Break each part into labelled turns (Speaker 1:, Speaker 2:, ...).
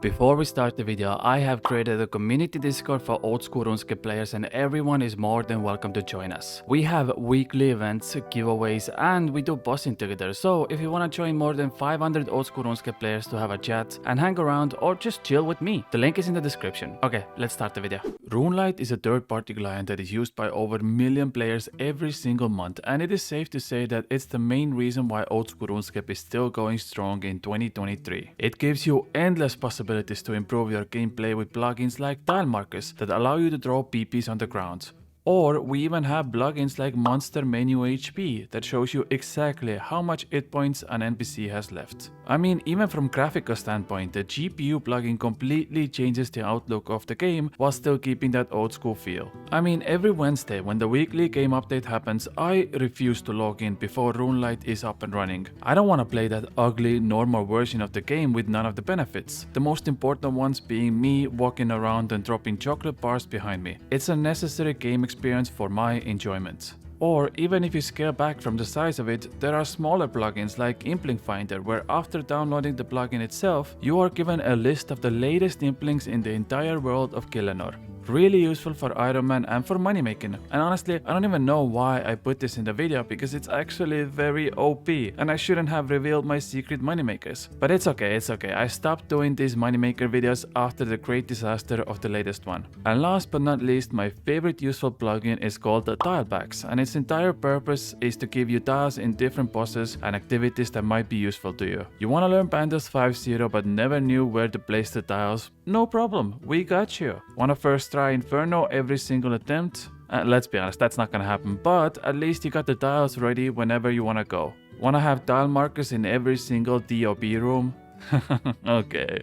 Speaker 1: Before we start the video, I have created a community Discord for old school RuneScape players and everyone is more than welcome to join us. We have weekly events, giveaways, and we do bossing together, so if you want to join more than 500 old school RuneScape players to have a chat and hang around or just chill with me, the link is in the description. Okay, let's start the video. Runelite is a third-party client that is used by over a million players every single month, and it is safe to say that it's the main reason why old school RuneScape is still going strong in 2023. It gives you endless possibilities to improve your gameplay with plugins like tile markers that allow you to draw PPs on the ground. Or we even have plugins like Monster Menu HP that shows you exactly how much hit points an NPC has left. I mean, even from graphical standpoint, the GPU plugin completely changes the outlook of the game while still keeping that old school feel. I mean, every Wednesday when the weekly game update happens, I refuse to log in before Runelite is up and running. I don't want to play that ugly normal version of the game with none of the benefits. The most important ones being me walking around and dropping chocolate bars behind me. It's a necessary game experience for my enjoyment. Or even if you scale back from the size of it, there are smaller plugins like Implink Finder where after downloading the plugin itself, you are given a list of the latest implinks in the entire world of Gillenor. Really useful for Iron Man and for money making. And honestly, I don't even know why I put this in the video because it's actually very OP and I shouldn't have revealed my secret moneymakers. But it's okay, it's okay. I stopped doing these moneymaker videos after the great disaster of the latest one. And last but not least, my favorite useful plugin is called the Tile Packs, and its entire purpose is to give you tiles in different bosses and activities that might be useful to you. You want to learn Pandas 5.0 but never knew where to place the tiles? No problem, we got you. Want to first try Inferno every single attempt? Let's be honest, that's not gonna happen, but at least you got the tiles ready whenever you wanna go. Wanna have tile markers in every single DOB room? Okay,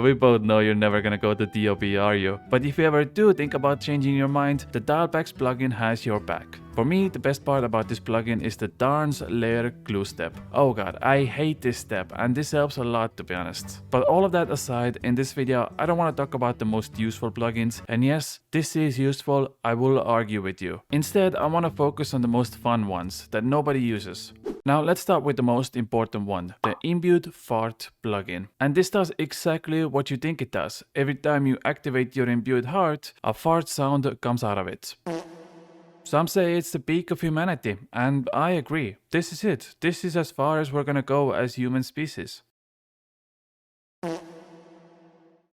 Speaker 1: we both know you're never gonna go to DOB, are you? But if you ever do think about changing your mind, the Tile Packs plugin has your back. For me, the best part about this plugin is the Darn's Layer glue step. Oh god, I hate this step, and this helps a lot to be honest. But all of that aside, in this video, I don't want to talk about the most useful plugins, and yes, this is useful, I will argue with you. Instead, I want to focus on the most fun ones that nobody uses. Now let's start with the most important one, the Imbued Fart plugin. And this does exactly what you think it does. Every time you activate your Imbued Heart, a fart sound comes out of it. Some say it's the peak of humanity, and I agree. This is it. This is as far as we're gonna go as human species.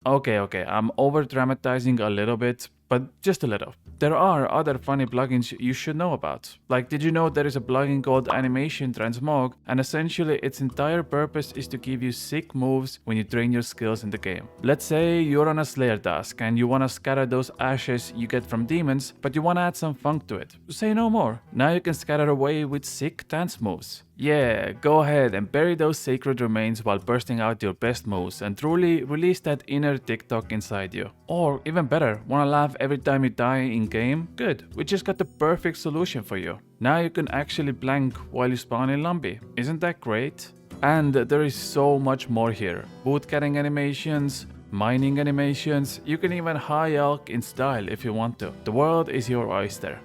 Speaker 1: Okay, I'm over dramatizing a little bit, but just a little. There are other funny plugins you should know about. Like, did you know there is a plugin called Animation Transmog, and essentially its entire purpose is to give you sick moves when you train your skills in the game. Let's say you're on a Slayer task and you want to scatter those ashes you get from demons, but you want to add some funk to it. Say no more. Now you can scatter away with sick dance moves. Yeah, go ahead and bury those sacred remains while bursting out your best moves and truly release that inner TikTok inside you. Or even better, wanna laugh every time you die in game? Good, we just got the perfect solution for you. Now you can actually blank while you spawn in Lumpy. Isn't that great? And there is so much more here. Bootcutting animations, mining animations, you can even high elk in style if you want to. The world is your oyster.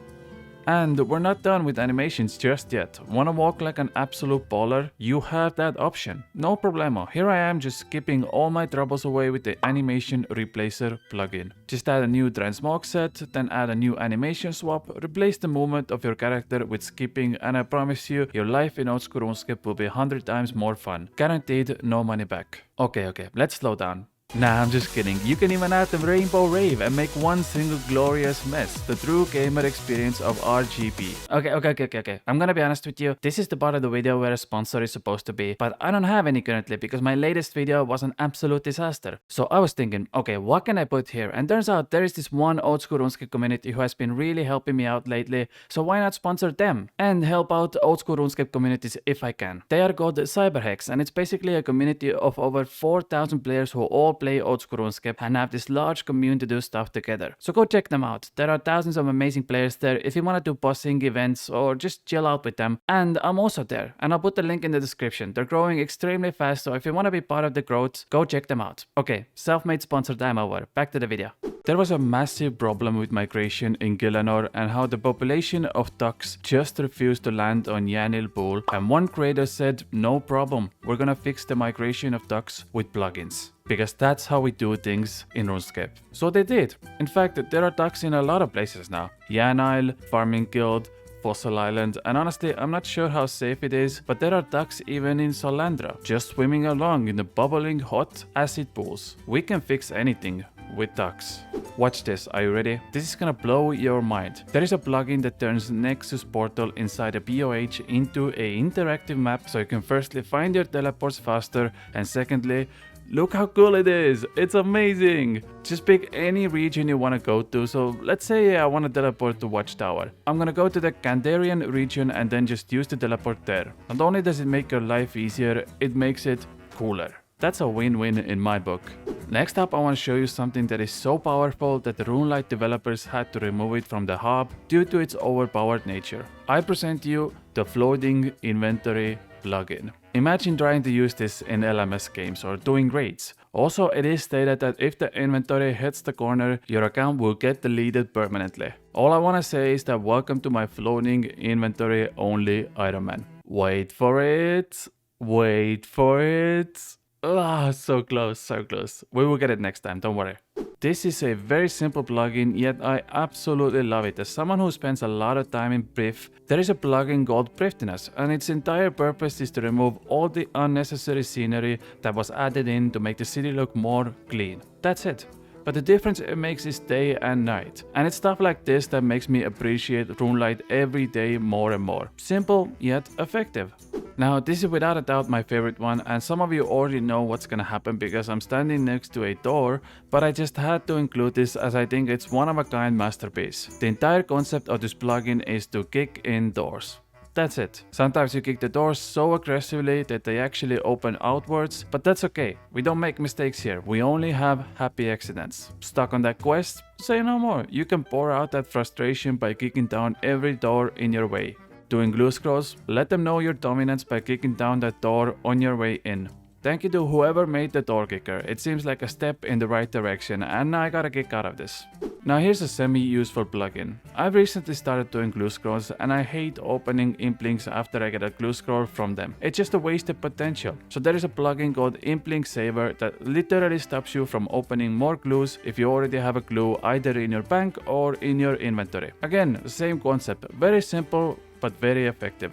Speaker 1: And we're not done with animations just yet. Wanna walk like an absolute baller? You have that option. No problemo. Here I am just skipping all my troubles away with the Animation Replacer plugin. Just add a new transmog set, then add a new animation swap, replace the movement of your character with skipping, and I promise you, your life in old school RuneScape will be 100 times more fun. Guaranteed, no money back. Okay, let's slow down. Nah, I'm just kidding. You can even add the Rainbow Rave and make one single glorious mess. The true gamer experience of RGB. Okay. I'm gonna be honest with you. This is the part of the video where a sponsor is supposed to be, but I don't have any currently because my latest video was an absolute disaster. So I was thinking, okay, what can I put here? And turns out there is this one old school RuneScape community who has been really helping me out lately, so why not sponsor them? And help out old school RuneScape communities if I can. They are called CyberHex, and it's basically a community of over 4,000 players who all play old school RuneScape and have this large community to do stuff together. So go check them out. There are thousands of amazing players there if you want to do bossing events or just chill out with them. And I'm also there, and I'll put the link in the description. They're growing extremely fast, so if you want to be part of the growth, go check them out. Okay, self-made sponsor time over. Back to the video. There was a massive problem with migration in Gillenor and how the population of ducks just refused to land on Yanil Pool, and one creator said, no problem, we're gonna fix the migration of ducks with plugins. because that's how we do things in RuneScape. So they did. In fact, there are ducks in a lot of places now. Yan Isle, Farming Guild, Fossil Island, and honestly, I'm not sure how safe it is, but there are ducks even in Solandra, just swimming along in the bubbling hot acid pools. We can fix anything with ducks. Watch this, are you ready? This is gonna blow your mind. There is a plugin that turns Nexus portal inside a BOH into an interactive map, so you can firstly find your teleports faster, and secondly, look how cool it is! It's amazing! Just pick any region you want to go to. So let's say I want to teleport to Watchtower. I'm gonna go to the Kandarian region and then just use the teleport there. Not only does it make your life easier, it makes it cooler. That's a win-win in my book. Next up, I want to show you something that is so powerful that the Runelite developers had to remove it from the hub due to its overpowered nature. I present you the Floating Inventory plugin. Imagine trying to use this in LMS games or doing raids. Also, it is stated that if the inventory hits the corner, your account will get deleted permanently. All I want to say is that welcome to my floating inventory only Iron Man. Wait for it. Wait for it. Ah, so close, so close. We will get it next time, don't worry. This is a very simple plugin, yet I absolutely love it. As someone who spends a lot of time in Priv, there is a plugin called Priftiness, and its entire purpose is to remove all the unnecessary scenery that was added in to make the city look more clean. That's it. But the difference it makes is day and night. And it's stuff like this that makes me appreciate Runelite every day more and more. Simple, yet effective. Now, this is without a doubt my favorite one, and some of you already know what's gonna happen because I'm standing next to a door, but I just had to include this as I think it's one of a kind masterpiece. The entire concept of this plugin is to kick in doors. That's it. Sometimes you kick the doors so aggressively that they actually open outwards, but that's okay. We don't make mistakes here. We only have happy accidents. Stuck on that quest? Say no more. You can pour out that frustration by kicking down every door in your way. Doing glue scrolls? Let them know your dominance by kicking down that door on your way in. Thank you to whoever made the door kicker. It seems like a step in the right direction and I got a kick out of this. Now here's a semi-useful plugin. I've recently started doing glue scrolls and I hate opening imp links after I get a glue scroll from them. It's just a wasted potential. So there is a plugin called Imp Link Saver that literally stops you from opening more glues if you already have a glue either in your bank or in your inventory. Again, the same concept. Very simple, but very effective.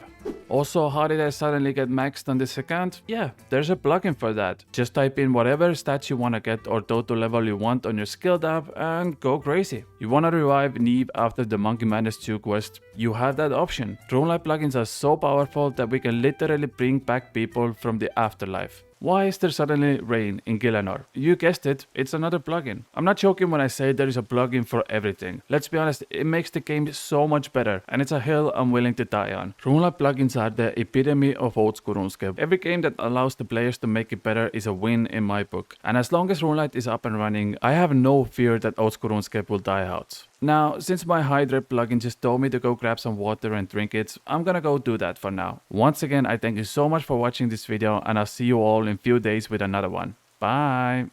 Speaker 1: Also, how did I suddenly get maxed on this account? Yeah, there's a plugin for that. Just type in whatever stats you want to get or total level you want on your skill tab and go crazy. You want to revive Neve after the Monkey Madness 2 quest? You have that option. Runelite plugins are so powerful that we can literally bring back people from the afterlife. Why is there suddenly rain in Gillanor? You guessed it, it's another plugin. I'm not joking when I say there is a plugin for everything. Let's be honest, it makes the game so much better, and it's a hill I'm willing to die on. Runelite plugins are the epitome of old school RuneScape. Every game that allows the players to make it better is a win in my book. And as long as Runelite is up and running, I have no fear that old school RuneScape will die out. Now, since my Hydrate plugin just told me to go grab some water and drink it, I'm gonna go do that for now. Once again, I thank you so much for watching this video and I'll see you all in a few days with another one. Bye!